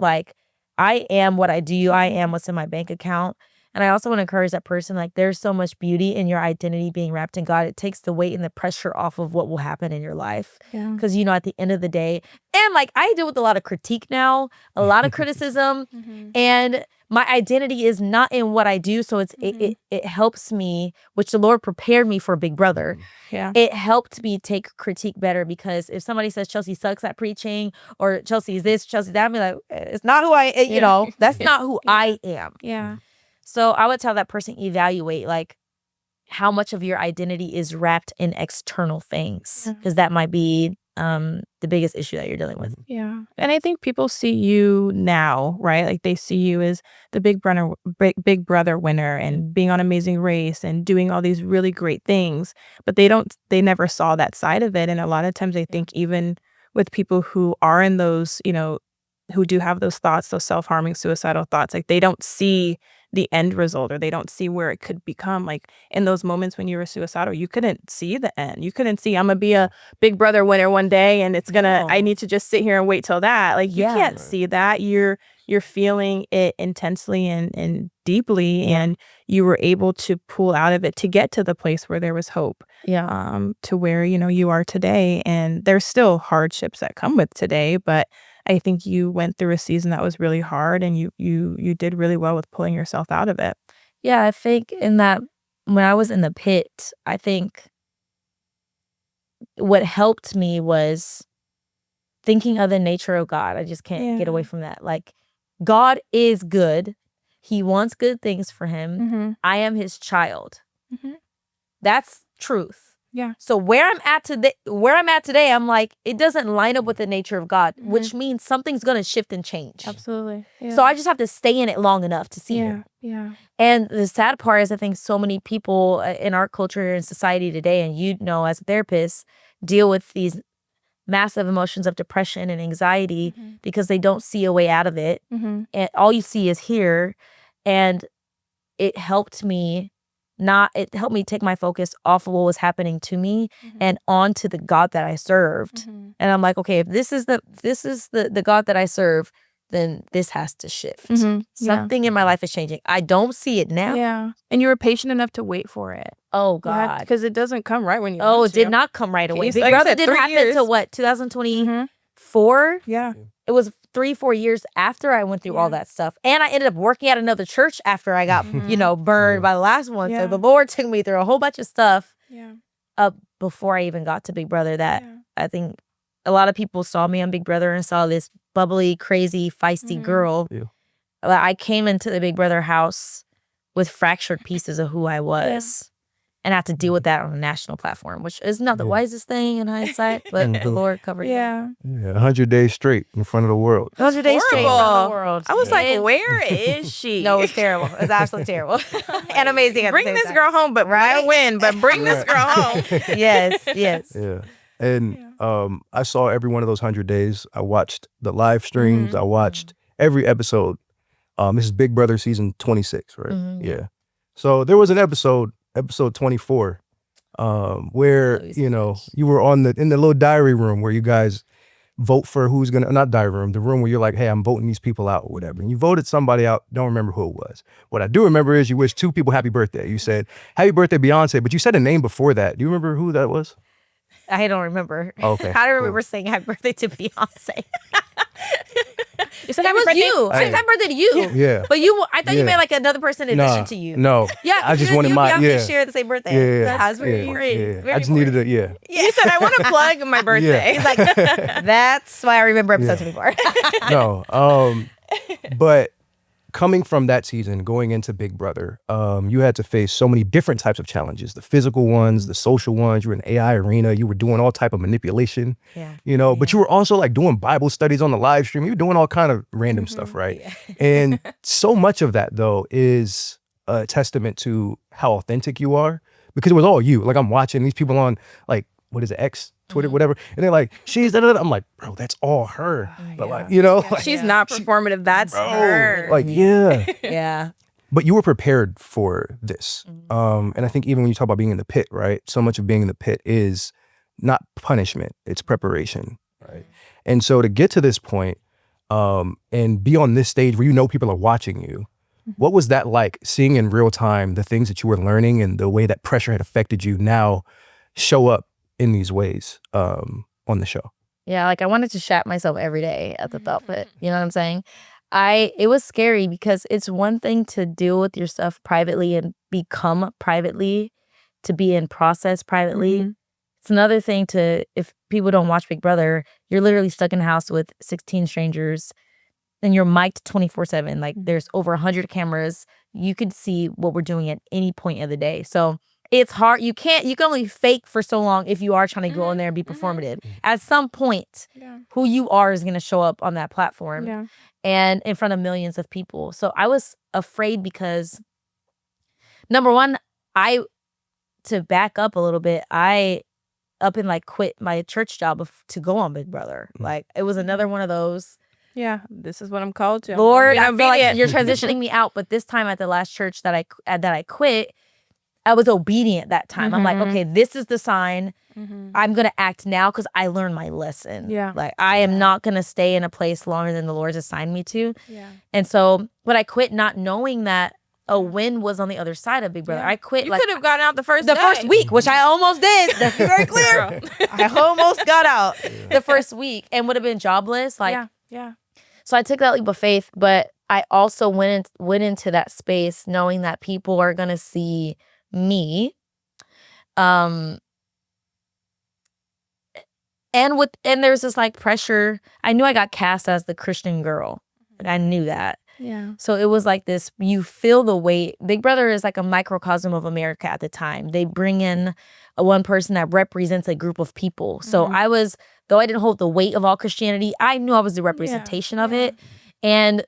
am what I do. I am what's in my bank account. And I also want to encourage that person, like, there's so much beauty in your identity being wrapped in God. It takes the weight and the pressure off of what will happen in your life. Because, at the end of the day, and like, I deal with a lot of critique now, a lot of criticism, and my identity is not in what I do. So it helps me, which the Lord prepared me for Big Brother. Yeah. It helped me take critique better, because if somebody says Chelsie sucks at preaching or Chelsie is this, Chelsie that, I'd be like, it's not who I, that's not who I am. Yeah. So I would tell that person, evaluate, like, how much of your identity is wrapped in external things, because that might be the biggest issue that you're dealing with. Yeah. And I think people see you now, right? Like they see you as the big brother winner and being on Amazing Race and doing all these really great things, but they never saw that side of it. And a lot of times I think even with people who are in those, who do have those thoughts, those self-harming, suicidal thoughts, like they don't see the end result or they don't see where it could become. Like in those moments when you were suicidal, you couldn't see the end. You couldn't see, I'm going to be a Big Brother winner one day and I need to just sit here and wait till that. Like you can't see that. You're feeling it intensely and deeply, and you were able to pull out of it to get to the place where there was hope. To where, you are today. And there's still hardships that come with today, but I think you went through a season that was really hard, and you did really well with pulling yourself out of it. Yeah, I think in that, when I was in the pit, I think what helped me was thinking of the nature of God. I just can't get away from that. Like, God is good. He wants good things for him. I am his child. That's truth. Yeah. So where I'm at today, I'm like, it doesn't line up with the nature of God, which means something's going to shift and change. Absolutely. Yeah. So I just have to stay in it long enough to see it. Yeah. And the sad part is I think so many people in our culture and society today, and as a therapist, deal with these massive emotions of depression and anxiety because they don't see a way out of it. And all you see is here. And it helped me take my focus off of what was happening to me and onto the God that I served. And I'm like, okay, if this is the God that I serve, then this has to shift. Something in my life is changing. I don't see it now. Yeah. And you were patient enough to wait for it. Oh God. Because it doesn't come right when you Oh, want it did to. not come right away. It's Big like Brother I said, didn't 3 happen years. until what, 2024? Yeah. It was 3-4 years after I went through all that stuff. And I ended up working at another church after I got, burned by the last one. So the Lord took me through a whole bunch of stuff before I even got to Big Brother that I think a lot of people saw me on Big Brother and saw this bubbly, crazy, feisty girl. But I came into the Big Brother house with fractured pieces of who I was. And I had to deal with that on a national platform, which is not the wisest thing in hindsight, but the Lord covered it. Yeah, 100 days straight in front of the world. 100 days straight in front of the world. I was like, where is she? No, it was terrible. It was absolutely terrible. And amazing at the Bring same this time. girl home, but I win. But bring this girl home. Yes. Yeah. And I saw every one of those 100 days. I watched the live streams. I watched every episode. This is Big Brother season 26, right? Yeah. So there was an episode 24, where, you were in the little diary room where you guys vote for who's not diary room, the room where you're like, hey, I'm voting these people out or whatever. And you voted somebody out. Don't remember who it was. What I do remember is you wished 2 people happy birthday. You said, happy birthday, Beyonce, but you said a name before that. Do you remember who that was? I don't remember. Okay. I don't remember saying happy birthday to Beyonce. You said It was you. I said happy birthday to you. Yeah. But I thought you meant like another person in addition to you. No. Yeah, I just you wanted and my, Beyonce share the same birthday. Yeah. That's very great. Yeah. Very I just needed You said, I want to plug my birthday. He's like, that's why I remember episode 24. No. But coming from that season, going into Big Brother, you had to face so many different types of challenges, the physical ones, the social ones. You were in the AI arena. You were doing all type of manipulation, but you were also like doing Bible studies on the live stream. You were doing all kind of random stuff, right? Yeah. And so much of that, though, is a testament to how authentic you are, because it was all you. Like, I'm watching these people on, like, what is it, X, Twitter, whatever, and they're like, she's da-da-da. I'm like, bro, that's all her. But like, like, she's not performative. That's her. Like, yeah. Yeah. But you were prepared for this. And I think even when you talk about being in the pit, right? So much of being in the pit is not punishment, it's preparation, right? And so to get to this point, and be on this stage where people are watching you, what was that like, seeing in real time the things that you were learning and the way that pressure had affected you now show up in these ways on the show? Yeah, like I wanted to shat myself every day at the thought pit. You know what I'm saying? It was scary because it's one thing to deal with your stuff privately and become privately, to be in process privately. It's another thing if people don't watch Big Brother, you're literally stuck in a house with 16 strangers and you're mic'd 24/7. Like there's over 100 cameras. You could see what we're doing at any point of the day. So it's hard. You can only fake for so long if you are trying to go in there and be performative. At some point, who you are is going to show up on that platform and in front of millions of people. So I was afraid because, number one, to back up a little bit, I up and like quit my church job to go on Big Brother. Like it was another one of those. Yeah, this is what I'm called to. Lord, I feel like you're transitioning me out. But this time at the last church that I quit, I was obedient that time. I'm like, okay, this is the sign. I'm going to act now because I learned my lesson. Yeah. Like I am not going to stay in a place longer than the Lord's assigned me to. Yeah. And so, but I quit not knowing that a win was on the other side of Big Brother. I quit. You could have gotten out the first week, which I almost did. Let's be very clear. I almost got out the first week and would have been jobless. Like, yeah. So I took that leap of faith, but I also went into that space knowing that people are going to see me. And there's this like pressure. I knew I got cast as the Christian girl. Like, I knew that. Yeah. So it was like this, you feel the weight. Big Brother is like a microcosm of America at the time. They bring in one person that represents a group of people. So I was, though I didn't hold the weight of all Christianity, I knew I was the representation of it. And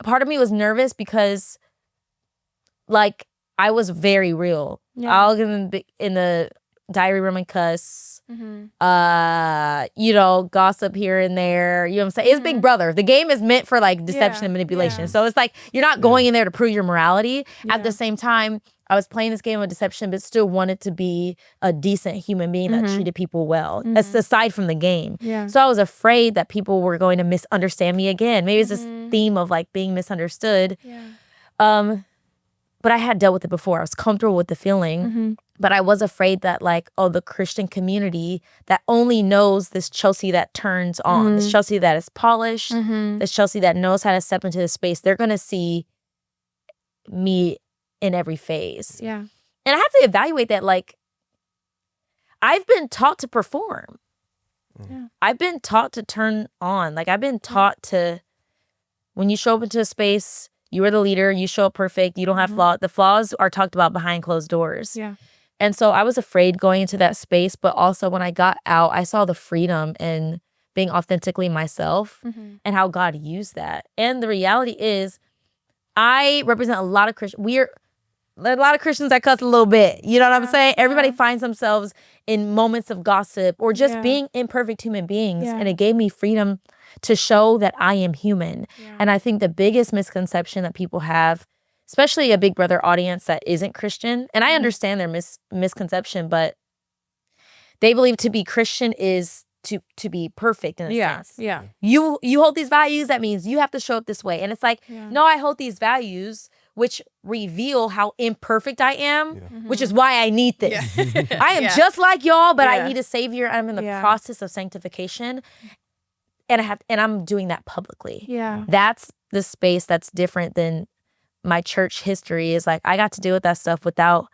part of me was nervous because like I was very real. I'll get in the diary room and cuss. Gossip here and there. You know what I'm saying? It's Big Brother. The game is meant for like deception and manipulation. So it's like you're not going in there to prove your morality. At the same time, I was playing this game of deception, but still wanted to be a decent human being that treated people well. That's aside from the game. So I was afraid that people were going to misunderstand me again. Maybe it's this theme of like being misunderstood. But I had dealt with it before. I was comfortable with the feeling. But I was afraid that like, the Christian community that only knows this Chelsie that turns on, this Chelsie that is polished, this Chelsie that knows how to step into the space, they're going to see me in every phase. Yeah. And I had to evaluate that. Like, I've been taught to perform. I've been taught to turn on. Like, I've been taught to, when you show up into a space, you are the leader, you show up perfect, you don't have flaws. The flaws are talked about behind closed doors. Yeah. And so I was afraid going into that space, but also when I got out, I saw the freedom in being authentically myself and how God used that. And the reality is, I represent a lot of Christians. There are a lot of Christians that cuss a little bit. You know what I'm saying? Everybody finds themselves in moments of gossip or just being imperfect human beings. And it gave me freedom to show that I am human. And I think the biggest misconception that people have, especially a Big Brother audience that isn't Christian, and I understand their misconception, but they believe to be Christian is to be perfect in a sense. Yeah. You hold these values, that means you have to show up this way. And it's like, no, I hold these values which reveal how imperfect I am, which is why I need this. I am just like y'all, but I need a savior. I'm in the process of sanctification. And I'm doing that publicly. Yeah. That's the space that's different than my church history. Is like, I got to deal with that stuff without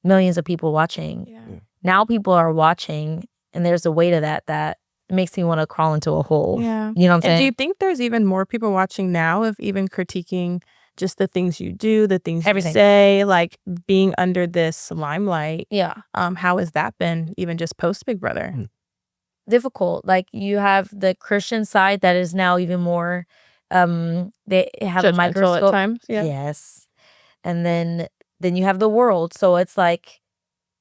millions of people watching. Now people are watching, and there's a weight of that makes me want to crawl into a hole. Yeah. You know what I'm saying? And do you think there's even more people watching now of even critiquing just the things you do, the things you say, like being under this limelight? Yeah. How has that been even just post Big Brother? Difficult. Like, you have the Christian side that is now even more, they have a Judgmental microscope. at times. Yeah. Yes. And then you have the world. So it's like,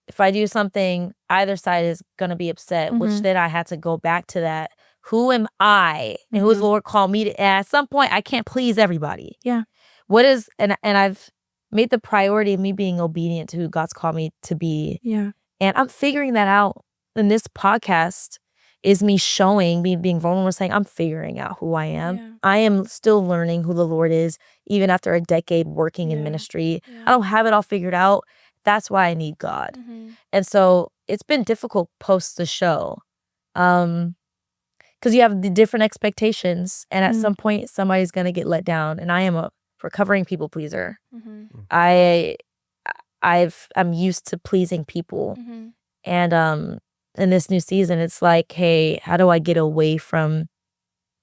if I do something, either side is going to be upset, which then I had to go back to that. Who am I? And who has the Lord called me to? And at some point, I can't please everybody. Yeah. What is, and I've made the priority of me being obedient to who God's called me to be. Yeah. And I'm figuring that out. And this podcast is me showing, me being vulnerable, saying, I'm figuring out who I am. Yeah. I am still learning who the Lord is, even after a decade working in ministry. I don't have it all figured out. That's why I need God. And so it's been difficult post the show. Because you have the different expectations. And at some point, somebody's going to get let down. And I am a recovering people pleaser. I'm used to pleasing people. And in this new season, it's like, hey, how do I get away from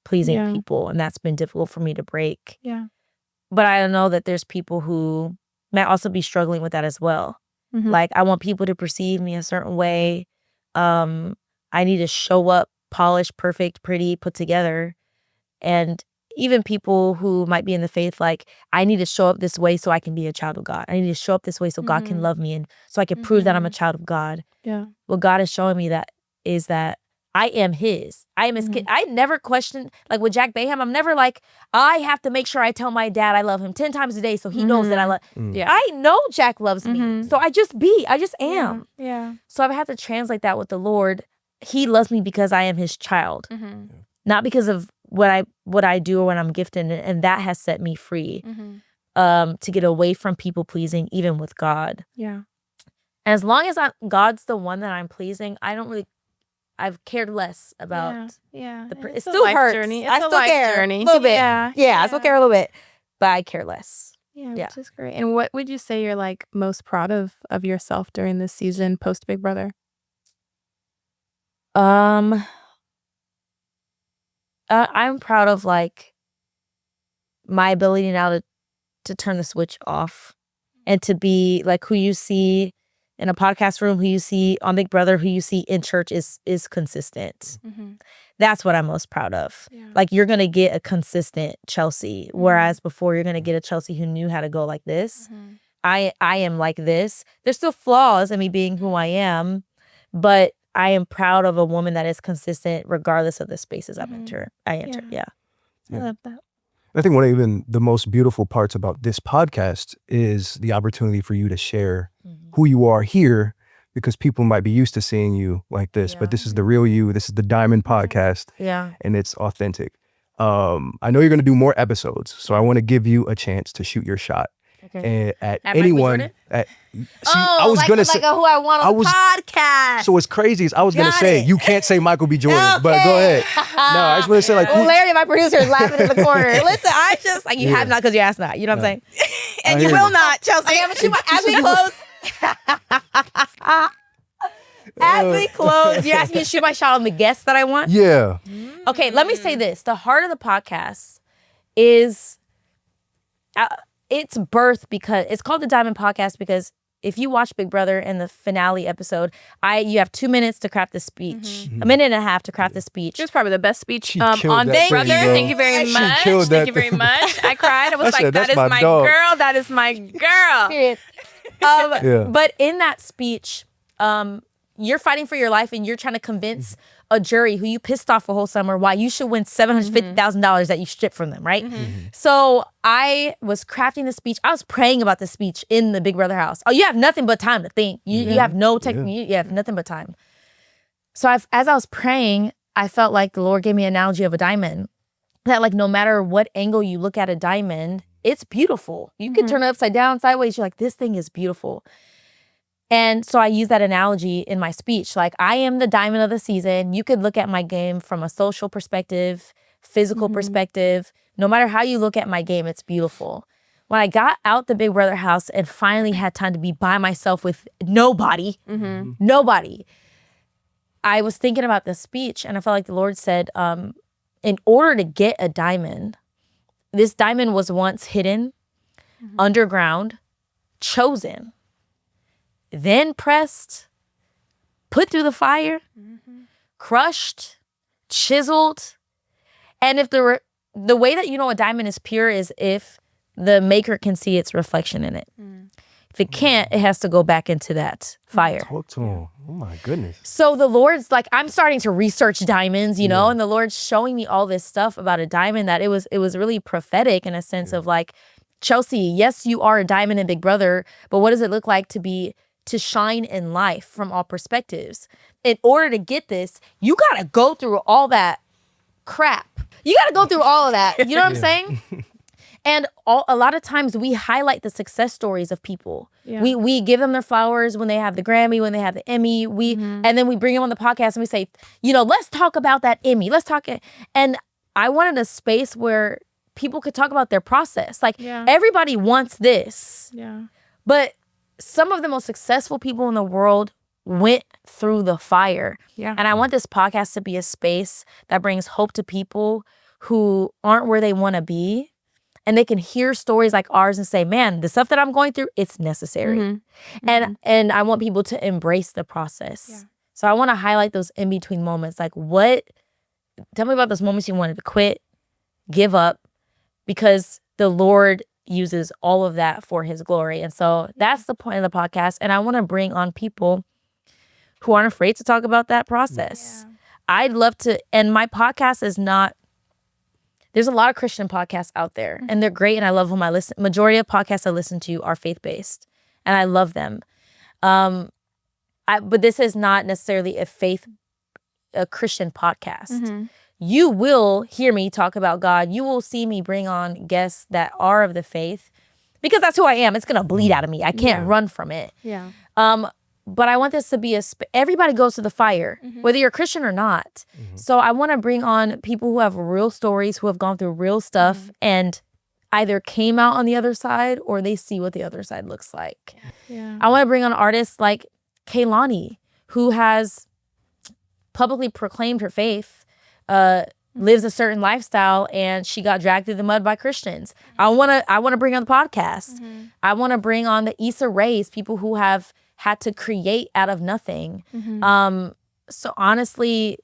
pleasing people? And that's been difficult for me to break. Yeah. But I know that there's people who might also be struggling with that as well. Like, I want people to perceive me a certain way. I need to show up polished, perfect, pretty, put together. And even people who might be in the faith, like, I need to show up this way so I can be a child of God. I need to show up this way so God can love me and so I can prove that I'm a child of God. Yeah. What God is showing me that is that I am his. I am his kid. I never questioned, like with Jack Baham, I'm never like, I have to make sure I tell my dad I love him 10 times a day so he knows that I love Yeah. I know Jack loves me. So I just am. Yeah. So I've had to translate that with the Lord. He loves me because I am his child. Not because of what I do or what I'm gifted, and that has set me free. To get away from people pleasing, even with God. Yeah. And as long as God's the one that I'm pleasing, I've cared less about. Yeah. It It's a still life hurts. journey. It's I a still life care journey. a little bit. Yeah. I still care a little bit, but I care less. Yeah, Yeah. which is great. And what would you say you're like most proud of yourself during this season post Big Brother? I'm proud of like my ability now to turn the switch off and to be like who you see in a podcast room, who you see on Big Brother, who you see in church is consistent. That's what I'm most proud of. Yeah. Like, you're going to get a consistent Chelsie, whereas before you're going to get a Chelsie who knew how to go like this. I am like this. There's still flaws in me being who I am, but I am proud of a woman that is consistent regardless of the spaces I enter. Yeah. I love that. I think one of even the most beautiful parts about this podcast is the opportunity for you to share who you are here, because people might be used to seeing you like this, but this is the real you. This is the Diamond Podcast. Yeah. And it's authentic. I know you're going to do more episodes, so I want to give you a chance to shoot your shot. Okay. At At anyone. I was gonna say who I want on the podcast. So what's crazy is I was gonna Got say it. you can't say Michael B. Jordan, but go ahead. No, I just want to say like Well, who, Larry, my producer, is laughing in the corner. Listen, I just like you have not because you asked not. You know what I'm saying? And you will not, Chelsea. Okay, as we close. As we close, you asked me to shoot my shot on the guests that I want. Yeah. Okay, let me say this. The heart of the podcast is it's birth because it's called the Diamond Podcast because if you watch Big Brother in the finale episode, you have 2 minutes to craft the speech, a minute and a half to craft the speech. It was probably the best speech She on killed that Big thing, Brother. bro. Thank you very She much. killed Thank that you very thing. much. I cried. I was I like, said, that "That's is my my dog." girl. That is my girl. Period. Yeah. But in that speech, you're fighting for your life and you're trying to convince a jury who you pissed off a whole summer why you should win $750,000 that you stripped from them, right? So I was crafting the speech. I was praying about the speech in the Big Brother house. Oh, you have nothing but time to think. You have no technique. You have nothing but time. So as I was praying, I felt like the Lord gave me an analogy of a diamond. That like no matter what angle you look at a diamond, it's beautiful. You can turn it upside down, sideways. You're like, this thing is beautiful. And so I use that analogy in my speech. Like, I am the diamond of the season. You could look at my game from a social perspective, physical perspective. No matter how you look at my game, it's beautiful. When I got out the Big Brother house and finally had time to be by myself with nobody, I was thinking about this speech and I felt like the Lord said, in order to get a diamond, this diamond was once hidden, underground, chosen, then pressed, put through the fire, crushed, chiseled. And if the way that you know a diamond is pure is if the maker can see its reflection in it. If it can't, it has to go back into that fire. Talk to him. Oh my goodness. So the Lord's like, I'm starting to research diamonds, you know, and the Lord's showing me all this stuff about a diamond that it was really prophetic in a sense of like, Chelsie, yes, you are a diamond in Big Brother, but what does it look like to shine in life from all perspectives? In order to get this, you got to go through all that crap. You got to go through all of that. You know what I'm saying? And a lot of times we highlight the success stories of people. Yeah. We give them their flowers when they have the Grammy, when they have the Emmy. And then we bring them on the podcast and we say, you know, let's talk about that Emmy. Let's talk. And I wanted a space where people could talk about their process. Like everybody wants this. Yeah. But some of the most successful people in the world went through the fire. Yeah. And I want this podcast to be a space that brings hope to people who aren't where they want to be and they can hear stories like ours and say, man, the stuff that I'm going through, it's necessary. And I want people to embrace the process. Yeah. So I want to highlight those in-between moments. Like tell me about those moments you wanted to quit, give up, because the Lord uses all of that for his glory. And so that's the point of the podcast. And I want to bring on people who aren't afraid to talk about that process. Yeah. I'd love to, and my podcast is not, there's a lot of Christian podcasts out there and they're great and I love them. Majority of podcasts I listen to are faith-based and I love them. But this is not necessarily a Christian podcast. You will hear me talk about God. You will see me bring on guests that are of the faith because that's who I am. It's going to bleed out of me. I can't run from it. Yeah. But I want this to be everybody goes to the fire, whether you're a Christian or not. So I want to bring on people who have real stories, who have gone through real stuff and either came out on the other side or they see what the other side looks like. Yeah. I want to bring on artists like Kehlani, who has publicly proclaimed her faith, lives a certain lifestyle, and she got dragged through the mud by Christians. I want to bring on the podcast. I want to bring on the Issa Rays, people who have had to create out of nothing. So honestly,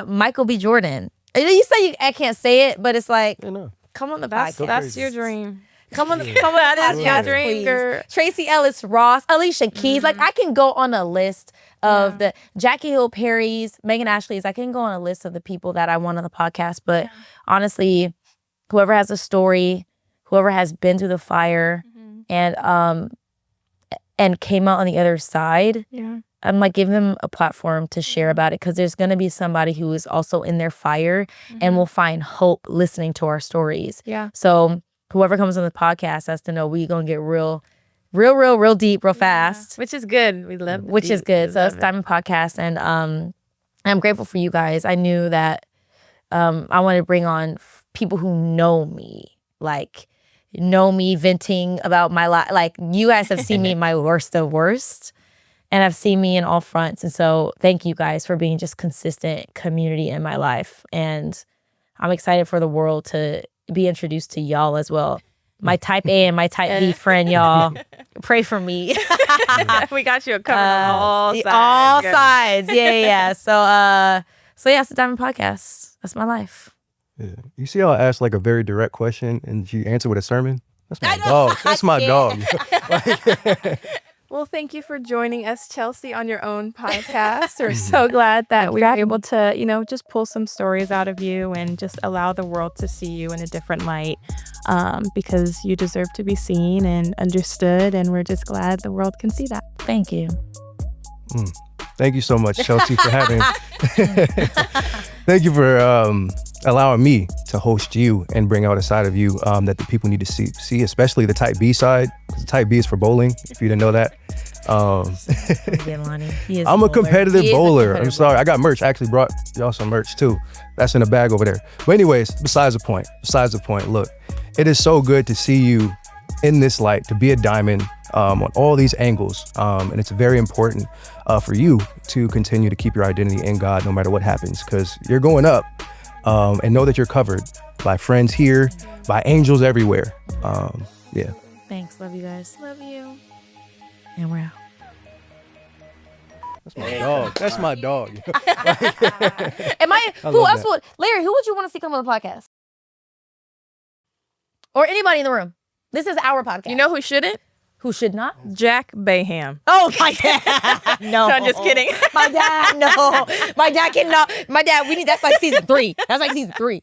Michael B. Jordan. You say I can't say it, but it's like, come on the podcast. That's your dream. Come on, that is your dream, girl. Tracy Ellis Ross, Alicia Keys. Like I can go on a list of the Jackie Hill Perry's, Megan Ashley's. I can go on a list of the people that I want on the podcast. But honestly, whoever has a story, whoever has been through the fire, and came out on the other side, I'm like, give them a platform to share about it because there's going to be somebody who is also in their fire and will find hope listening to our stories. Yeah. So whoever comes on the podcast has to know we're going to get real deep, real fast. Which is good. We love Which is good. So it's Diamond Podcast. And I'm grateful for you guys. I knew that I wanted to bring on people who know me, venting about my life. Like you guys have seen me in my worst of worst and have seen me in all fronts. And so thank you guys for being just consistent community in my life. And I'm excited for the world to be introduced to y'all as well. My type A and my type B friend, y'all. Pray for me. We got you covered on all sides. All sides. Yeah. So it's the Diamond Podcast. That's my life. Yeah. You see how I asked like a very direct question and she answered with a sermon? That's my dog. That's my dog. Well, thank you for joining us, Chelsie, on your own podcast. We're so glad that we were able to, just pull some stories out of you and just allow the world to see you in a different light because you deserve to be seen and understood. And we're just glad the world can see that. Thank you. Thank you so much, Chelsie, for having. Thank you for allowing me to host you and bring out a side of you that the people need to see, especially the type B side. Because the type B is for bowling, if you didn't know that. I'm a competitive bowler. I'm sorry. I got merch. I actually brought y'all some merch too. That's in a bag over there. But anyways, besides the point, look, it is so good to see you in this light, to be a diamond on all these angles. And it's very important for you to continue to keep your identity in God no matter what happens, because you're going up and know that you're covered by friends here, by angels everywhere. Yeah. Thanks. Love you guys. Love you. And we're out. That's my dog. That's my dog. Who else would, Larry, who would you want to see come on the podcast? Or anybody in the room? This is our podcast. You know who shouldn't? Who should not? Jack Baham. Oh, my dad. No. I'm just kidding. My dad, no. My dad cannot. My dad, that's like season 3. That's like season 3.